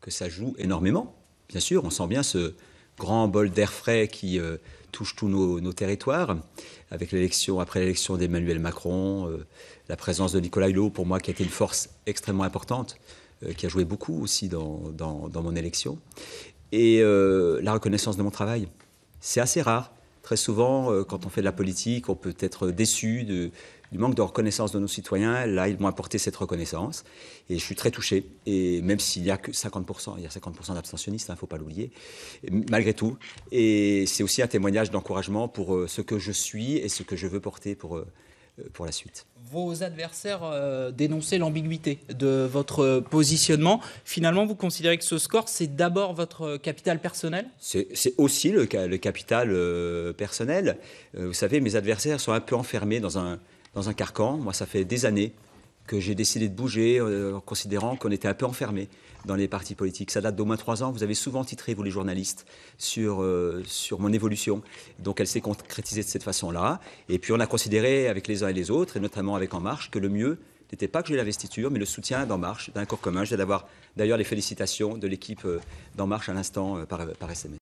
que ça joue énormément. Bien sûr, on sent bien ce grand bol d'air frais qui touche tous nos territoires, avec après l'élection d'Emmanuel Macron, la présence de Nicolas Hulot, pour moi, qui a été une force extrêmement importante, qui a joué beaucoup aussi dans mon élection. Et la reconnaissance de mon travail. C'est assez rare. Très souvent, quand on fait de la politique, on peut être déçu du manque de reconnaissance de nos citoyens. Là, ils m'ont apporté cette reconnaissance. Et je suis très touché. Et même s'il n'y a que 50%, il y a 50% d'abstentionnistes, il ne faut pas l'oublier, malgré tout. Et c'est aussi un témoignage d'encouragement pour ce que je suis et ce que je veux porter pour la suite. Vos adversaires dénonçaient l'ambiguïté de votre positionnement. Finalement, vous considérez que ce score, c'est d'abord votre capital personnel ? C'est aussi le capital personnel. Vous savez, mes adversaires sont un peu enfermés dans un carcan. Moi, ça fait des années que j'ai décidé de bouger en considérant qu'on était un peu enfermés dans les partis politiques. Ça date d'au moins 3 ans. Vous avez souvent titré, vous les journalistes, sur mon évolution. Donc elle s'est concrétisée de cette façon-là. Et puis on a considéré avec les uns et les autres, et notamment avec En Marche, que le mieux n'était pas que j'ai l'investiture, mais le soutien d'En Marche, d'un corps commun. Je viens d'avoir d'ailleurs les félicitations de l'équipe d'En Marche à l'instant par SMS.